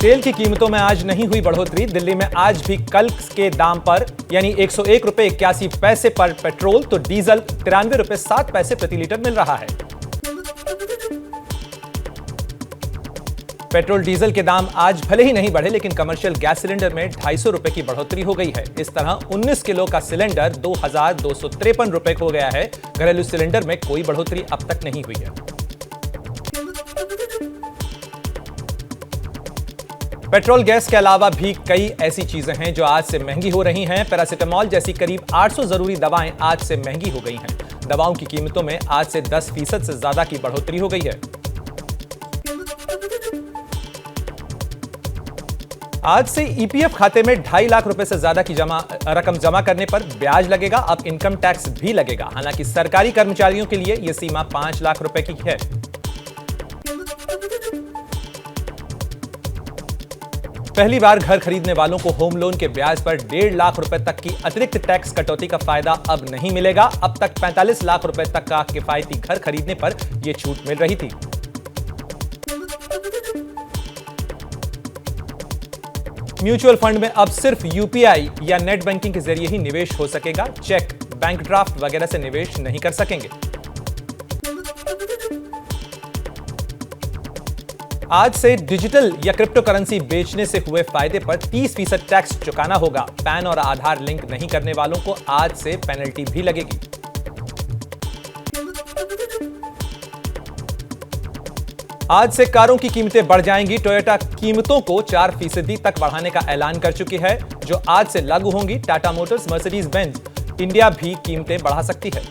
तेल की कीमतों में आज नहीं हुई बढ़ोतरी। दिल्ली में आज भी कल के दाम पर यानी 101 रुपए 81 पैसे पर पेट्रोल तो डीजल 93 रुपए 7 पैसे प्रति लीटर मिल रहा है। पेट्रोल डीजल के दाम आज भले ही नहीं बढ़े, लेकिन कमर्शियल गैस सिलेंडर में 250 रुपए की बढ़ोतरी हो गई है। इस तरह 19 किलो का सिलेंडर 2253 रुपए हो गया है। घरेलू सिलेंडर में कोई बढ़ोतरी अब तक नहीं हुई है। पेट्रोल गैस के अलावा भी कई ऐसी चीजें हैं जो आज से महंगी हो रही हैं। पैरासिटामोल जैसी करीब 800 जरूरी दवाएं आज से महंगी हो गई हैं। दवाओं की कीमतों में आज से 10% से ज्यादा की बढ़ोतरी हो गई है। आज से ईपीएफ खाते में 2.5 लाख रुपए से ज्यादा की रकम जमा करने पर ब्याज लगेगा। अब इनकम टैक्स भी लगेगा। हालांकि सरकारी कर्मचारियों के लिए यह सीमा 5 लाख रुपए की है। पहली बार घर खरीदने वालों को होम लोन के ब्याज पर 1.5 लाख रुपए तक की अतिरिक्त टैक्स कटौती का फायदा अब नहीं मिलेगा। अब तक 45 लाख रुपए तक का किफायती घर खरीदने पर यह छूट मिल रही थी। म्यूचुअल फंड में अब सिर्फ यूपीआई या नेट बैंकिंग के जरिए ही निवेश हो सकेगा। चेक, बैंक ड्राफ्ट वगैरह से निवेश नहीं कर सकेंगे। आज से डिजिटल या क्रिप्टो करेंसी बेचने से हुए फायदे पर 30% टैक्स चुकाना होगा। पैन और आधार लिंक नहीं करने वालों को आज से पेनल्टी भी लगेगी। आज से कारों की कीमतें बढ़ जाएंगी। टोयोटा कीमतों को 4% तक बढ़ाने का ऐलान कर चुकी है, जो आज से लागू होंगी। Tata Motors, Mercedes Benz India भी कीमतें बढ़ा सकती है।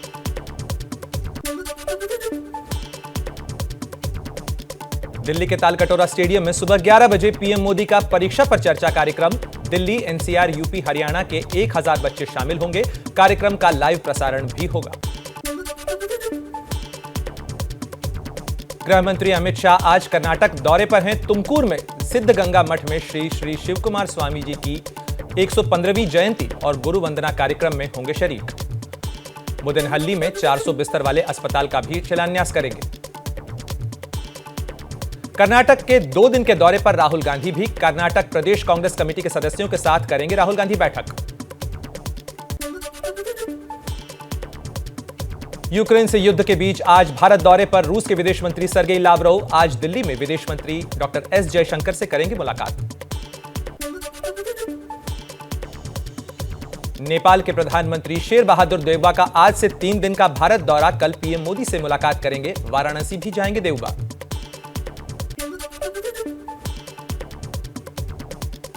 दिल्ली के तालकटोरा स्टेडियम में सुबह 11 बजे पीएम मोदी का परीक्षा पर चर्चा कार्यक्रम। दिल्ली, एनसीआर, यूपी, हरियाणा के 1000 बच्चे शामिल होंगे। कार्यक्रम का लाइव प्रसारण भी होगा। गृह मंत्री अमित शाह आज कर्नाटक दौरे पर हैं। तुमकुर में सिद्धगंगा मठ में श्री श्री शिवकुमार स्वामी जी की 115वीं जयंती और गुरु वंदना कार्यक्रम में होंगे शरीक। मुदेनहल्ली में 400 बिस्तर वाले अस्पताल का भी शिलान्यास करेंगे। कर्नाटक के 2 दिन के दौरे पर राहुल गांधी भी कर्नाटक प्रदेश कांग्रेस कमेटी के सदस्यों के साथ करेंगे राहुल गांधी बैठक। यूक्रेन से युद्ध के बीच आज भारत दौरे पर रूस के विदेश मंत्री सर्गेई लावरोव आज दिल्ली में विदेश मंत्री डॉक्टर एस जयशंकर से करेंगे मुलाकात। नेपाल के प्रधानमंत्री शेर बहादुर देउबा का आज से 3 दिन का भारत दौरा। कल पीएम मोदी से मुलाकात करेंगे। वाराणसी भी जाएंगे देउबा।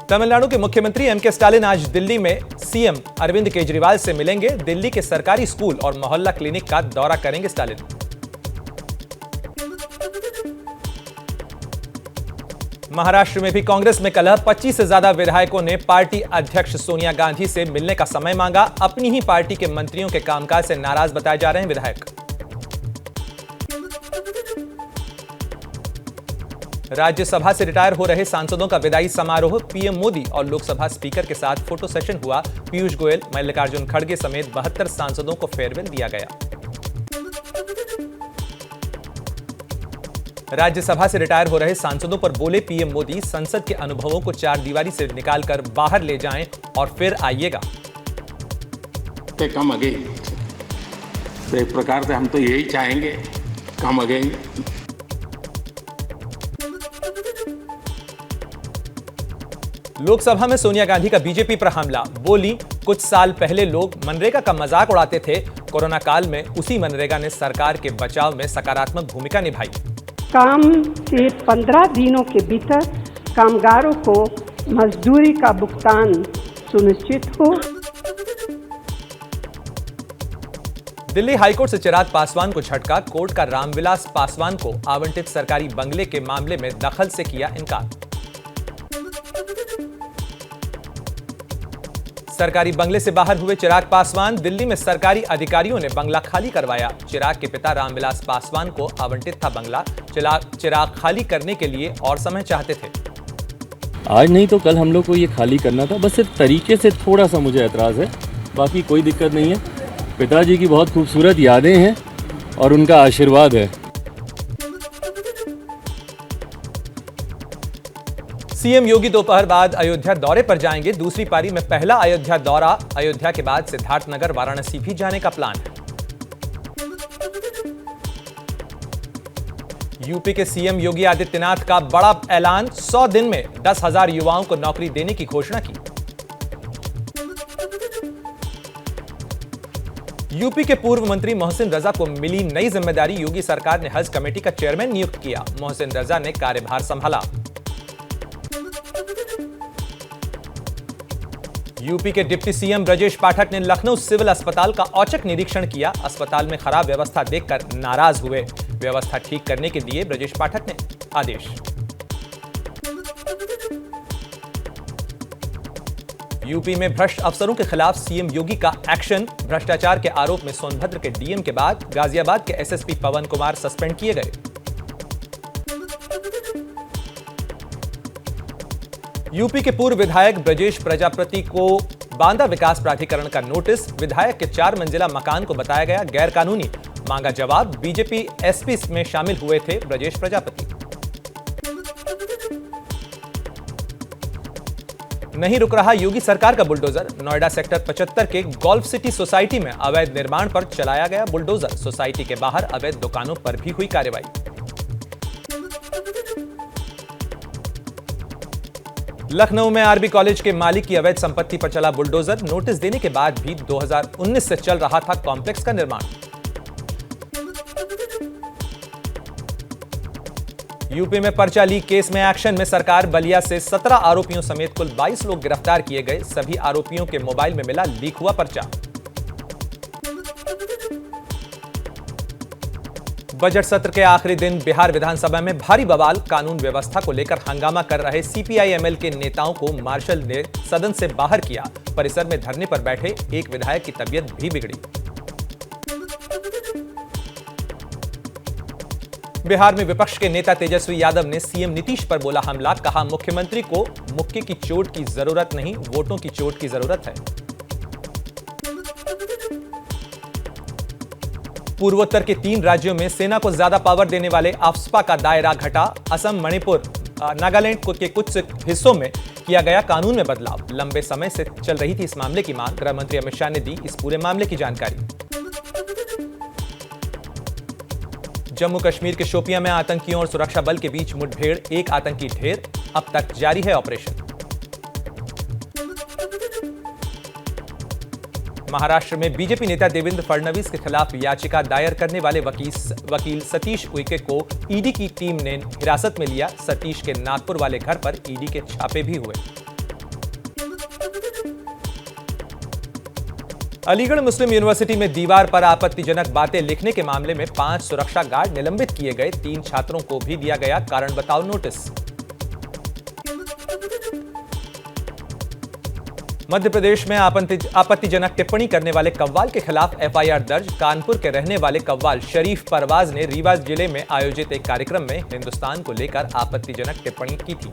तमिलनाडु के मुख्यमंत्री एमके स्टालिन आज दिल्ली में सीएम अरविंद केजरीवाल से मिलेंगे। दिल्ली के सरकारी स्कूल और मोहल्ला क्लिनिक का दौरा करेंगे स्टालिन। महाराष्ट्र में भी कांग्रेस में कलह। 25 से ज्यादा विधायकों ने पार्टी अध्यक्ष सोनिया गांधी से मिलने का समय मांगा। अपनी ही पार्टी के मंत्रियों के कामकाज से नाराज बताए जा रहे हैं विधायक। राज्यसभा से रिटायर हो रहे सांसदों का विदाई समारोह। पीएम मोदी और लोकसभा स्पीकर के साथ फोटो सेशन हुआ। पीयूष गोयल, मल्लिकार्जुन खड़गे समेत 72 सांसदों को फेयरवेल दिया गया। राज्यसभा से रिटायर हो रहे सांसदों पर बोले पीएम मोदी, संसद के अनुभवों को 4 दीवारी से निकालकर बाहर ले जाएं और फिर आइएगा। कम अगेन, तो एक प्रकार से हम तो यही चाहेंगे, कम अगेन। लोकसभा में सोनिया गांधी का बीजेपी पर हमला। बोली, कुछ साल पहले लोग मनरेगा का मजाक उड़ाते थे। कोरोना काल में उसी मनरेगा ने सरकार के बचाव में सकारात्मक भूमिका निभाई। काम के 15 दिनों के भीतर कामगारों को मजदूरी का भुगतान सुनिश्चित हो। दिल्ली हाईकोर्ट से चिराग पासवान को झटका। कोर्ट का रामविलास पासवान को आवंटित सरकारी बंगले के मामले में दखल से किया इनकार। सरकारी बंगले से बाहर हुए चिराग पासवान। दिल्ली में सरकारी अधिकारियों ने बंगला खाली करवाया। चिराग के पिता रामविलास पासवान को आवंटित था बंगला। चिराग खाली करने के लिए और समय चाहते थे। आज नहीं तो कल हम लोग को ये खाली करना था। बस सिर्फ तरीके से थोड़ा सा मुझे एतराज़ है, बाकी कोई दिक्कत नहीं है। पिताजी की बहुत खूबसूरत यादें हैं और उनका आशीर्वाद है। सीएम योगी दोपहर बाद अयोध्या दौरे पर जाएंगे। दूसरी पारी में पहला अयोध्या दौरा। अयोध्या के बाद सिद्धार्थनगर, वाराणसी भी जाने का प्लान है। यूपी के सीएम योगी आदित्यनाथ का बड़ा ऐलान, 100 दिन में 10,000 युवाओं को नौकरी देने की घोषणा की। यूपी के पूर्व मंत्री मोहसिन रजा को मिली नई जिम्मेदारी। योगी सरकार ने हज कमेटी का चेयरमैन नियुक्त किया। मोहसिन रजा ने कार्यभार संभाला। यूपी के डिप्टी सीएम ब्रजेश पाठक ने लखनऊ सिविल अस्पताल का औचक निरीक्षण किया। अस्पताल में खराब व्यवस्था देखकर नाराज हुए। व्यवस्था ठीक करने के दिए ब्रजेश पाठक ने आदेश। यूपी में भ्रष्ट अफसरों के खिलाफ सीएम योगी का एक्शन। भ्रष्टाचार के आरोप में सोनभद्र के डीएम के बाद गाजियाबाद के एसएसपी पवन कुमार सस्पेंड किए गए। यूपी के पूर्व विधायक ब्रजेश प्रजापति को बांदा विकास प्राधिकरण का नोटिस। विधायक के 4 मंजिला मकान को बताया गया गैरकानूनी। मांगा जवाब। बीजेपी एसपी में शामिल हुए थे ब्रजेश प्रजापति। नहीं रुक रहा योगी सरकार का बुलडोजर। नोएडा सेक्टर 75 के गोल्फ सिटी सोसाइटी में अवैध निर्माण पर चलाया गया बुलडोजर। सोसाइटी के बाहर अवैध दुकानों पर भी हुई कार्रवाई। लखनऊ में आरबी कॉलेज के मालिक की अवैध संपत्ति पर चला बुलडोजर। नोटिस देने के बाद भी 2019 से चल रहा था कॉम्प्लेक्स का निर्माण। यूपी में पर्चा लीक केस में एक्शन में सरकार। बलिया से 17 आरोपियों समेत कुल 22 लोग गिरफ्तार किए गए। सभी आरोपियों के मोबाइल में मिला लीक हुआ पर्चा। बजट सत्र के आखिरी दिन बिहार विधानसभा में भारी बवाल। कानून व्यवस्था को लेकर हंगामा कर रहे सीपीआई-एमएल के नेताओं को मार्शल ने सदन से बाहर किया। परिसर में धरने पर बैठे एक विधायक की तबीयत भी बिगड़ी। बिहार में विपक्ष के नेता तेजस्वी यादव ने सीएम नीतीश पर बोला हमला। कहा मुख्यमंत्री को मुक्के की चोट की जरूरत नहीं, वोटों की चोट की जरूरत है। पूर्वोत्तर के 3 राज्यों में सेना को ज्यादा पावर देने वाले आफ्स्पा का दायरा घटा। असम, मणिपुर, नागालैंड के कुछ हिस्सों में किया गया कानून में बदलाव। लंबे समय से चल रही थी इस मामले की मांग। गृह मंत्री अमित शाह ने दी इस पूरे मामले की जानकारी। जम्मू कश्मीर के शोपियां में आतंकियों और सुरक्षा बल के बीच मुठभेड़। एक आतंकी ढेर। अब तक जारी है ऑपरेशन। महाराष्ट्र में बीजेपी नेता देवेंद्र फडणवीस के खिलाफ याचिका दायर करने वाले वकील सतीश उइके को ईडी की टीम ने हिरासत में लिया। सतीश के नागपुर वाले घर पर ईडी के छापे भी हुए। अलीगढ़ मुस्लिम यूनिवर्सिटी में दीवार पर आपत्तिजनक बातें लिखने के मामले में 5 सुरक्षा गार्ड निलंबित किए गए। 3 छात्रों को भी दिया गया कारण बताओ नोटिस। मध्य प्रदेश में आपत्तिजनक टिप्पणी करने वाले कव्वाल के खिलाफ एफआईआर दर्ज। कानपुर के रहने वाले कव्वाल शरीफ परवाज ने रीवा जिले में आयोजित एक कार्यक्रम में हिंदुस्तान को लेकर आपत्तिजनक टिप्पणी की थी।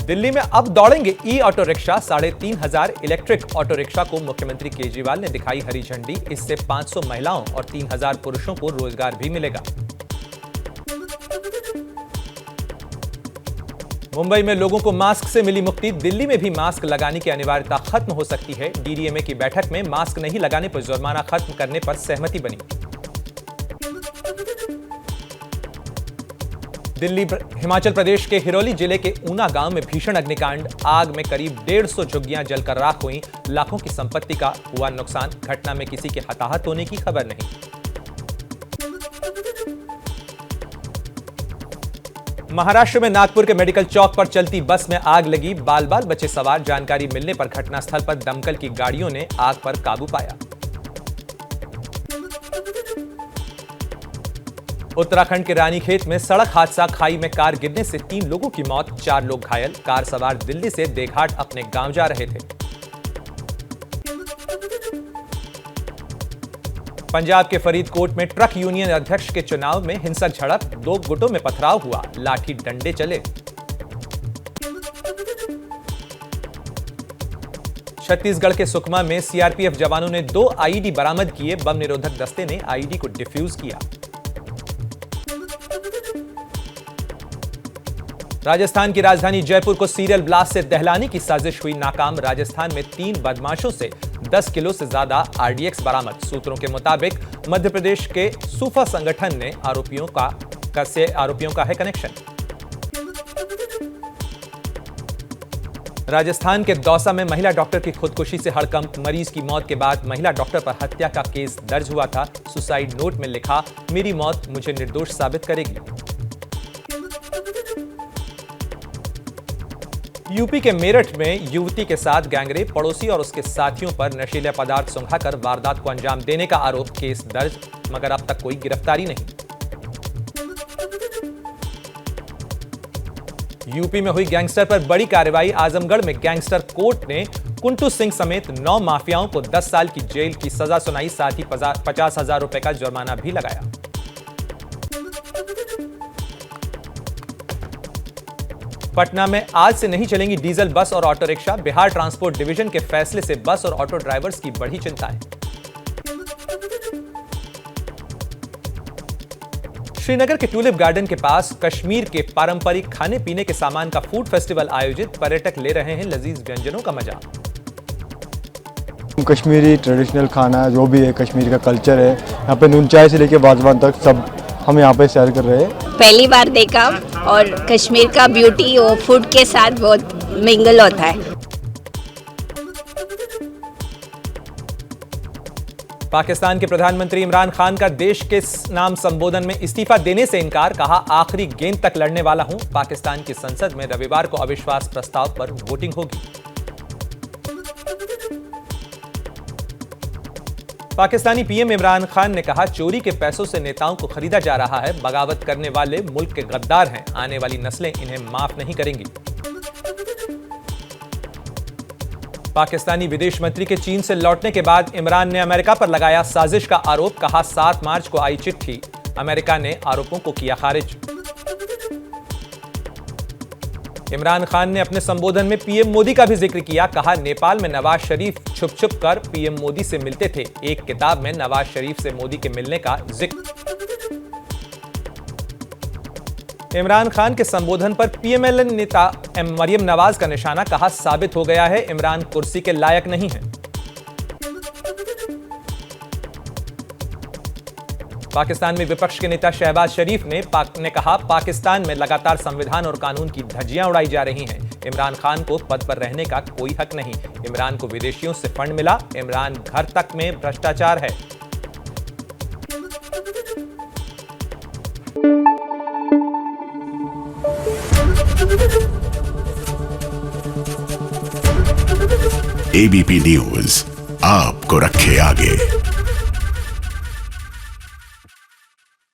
दिल्ली में अब दौड़ेंगे e auto rickshaw. 3,500 electric auto rickshaw को मुख्यमंत्री केजरीवाल ने दिखाई हरी झंडी। इससे 500 महिलाओं और 3,000 पुरुषों को रोजगार भी मिलेगा। मुंबई में लोगों को मास्क से मिली मुक्ति। दिल्ली में भी मास्क लगाने की अनिवार्यता खत्म हो सकती है। डीडीएमए की बैठक में मास्क नहीं लगाने पर जुर्माना खत्म करने पर सहमति बनी। हिमाचल प्रदेश के हिरोली जिले के ऊना गांव में भीषण अग्निकांड। आग में करीब 150 झुग्गियां जलकर राख हुई। लाखों की संपत्ति का हुआ नुकसान। घटना में किसी के हताहत होने की खबर नहीं। महाराष्ट्र में नागपुर के मेडिकल चौक पर चलती बस में आग लगी। बाल बाल बचे सवार। जानकारी मिलने पर घटनास्थल पर दमकल की गाड़ियों ने आग पर काबू पाया। उत्तराखंड के रानीखेत में सड़क हादसा। खाई में कार गिरने से 3 लोगों की मौत, 4 लोग घायल। कार सवार दिल्ली से देघाट अपने गांव जा रहे थे। पंजाब के फरीदकोट में ट्रक यूनियन अध्यक्ष के चुनाव में हिंसक झड़प। 2 गुटों में पथराव हुआ। लाठी डंडे चले। छत्तीसगढ़ के सुकमा में सीआरपीएफ जवानों ने 2 आईईडी बरामद किए। बम निरोधक दस्ते ने आईईडी को डिफ्यूज किया। राजस्थान की राजधानी जयपुर को सीरियल ब्लास्ट से दहलाने की साजिश हुई नाकाम। राजस्थान में 3 बदमाशों से 10 किलो से ज्यादा आरडीएक्स बरामद। सूत्रों के मुताबिक मध्य प्रदेश के सूफा संगठन ने आरोपियों का है कनेक्शन। राजस्थान के दौसा में महिला डॉक्टर की खुदकुशी से हड़कंप। मरीज की मौत के बाद महिला डॉक्टर पर हत्या का केस दर्ज हुआ था। सुसाइड नोट में लिखा, मेरी मौत मुझे निर्दोष साबित करेगी। यूपी के मेरठ में युवती के साथ गैंगरेप, पड़ोसी और उसके साथियों पर नशीले पदार्थ सुंघाकर वारदात को अंजाम देने का आरोप। केस दर्ज, मगर अब तक कोई गिरफ्तारी नहीं। यूपी में हुई गैंगस्टर पर बड़ी कार्रवाई। आजमगढ़ में गैंगस्टर कोर्ट ने कुंटू सिंह समेत 9 माफियाओं को 10 साल की जेल की सजा सुनाई। साथ ही 50,000 रुपए का जुर्माना भी लगाया। पटना में आज से नहीं चलेंगी डीजल बस और auto rickshaw. Bihar transport division के फैसले से बस और ऑटो ड्राइवर्स की बढ़ी चिंताएं। श्रीनगर के टूलिप गार्डन के पास कश्मीर के पारंपरिक खाने पीने के सामान का फूड फेस्टिवल आयोजित। पर्यटक ले रहे हैं लजीज व्यंजनों का मजा। कश्मीरी ट्रेडिशनल खाना जो भी है, कश्मीर का कल्चर है, यहाँ पे नून चाय से लेके वाजवान तक सब हम यहाँ पे शेयर कर रहे हैं। पहली बार देखा और कश्मीर का ब्यूटी और फूड के साथ बहुत मिंगल होता है। पाकिस्तान के प्रधानमंत्री इमरान खान का देश के नाम संबोधन में इस्तीफा देने से इनकार। कहा, आखिरी गेंद तक लड़ने वाला हूं। पाकिस्तान की संसद में रविवार को अविश्वास प्रस्ताव पर वोटिंग होगी। पाकिस्तानी पीएम इमरान खान ने कहा, चोरी के पैसों से नेताओं को खरीदा जा रहा है। बगावत करने वाले मुल्क के गद्दार हैं। आने वाली नस्लें इन्हें माफ नहीं करेंगी। पाकिस्तानी विदेश मंत्री के चीन से लौटने के बाद इमरान ने अमेरिका पर लगाया साजिश का आरोप। कहा, 7 मार्च को आई चिट्ठी। अमेरिका ने आरोपों को किया खारिज। इमरान खान ने अपने संबोधन में पीएम मोदी का भी जिक्र किया। कहा, नेपाल में नवाज शरीफ छुप छुप कर पीएम मोदी से मिलते थे। एक किताब में नवाज शरीफ से मोदी के मिलने का जिक्र। इमरान खान के संबोधन पर पीएमएल नेता मरियम नवाज का निशाना। कहा, साबित हो गया है इमरान कुर्सी के लायक नहीं है। पाकिस्तान में विपक्ष के नेता शहबाज शरीफ ने कहा, पाकिस्तान में लगातार संविधान और कानून की धज्जियां उड़ाई जा रही हैं। इमरान खान को पद पर रहने का कोई हक नहीं। इमरान को विदेशियों से फंड मिला। इमरान घर तक में भ्रष्टाचार है। एबीपी न्यूज आपको रखे आगे।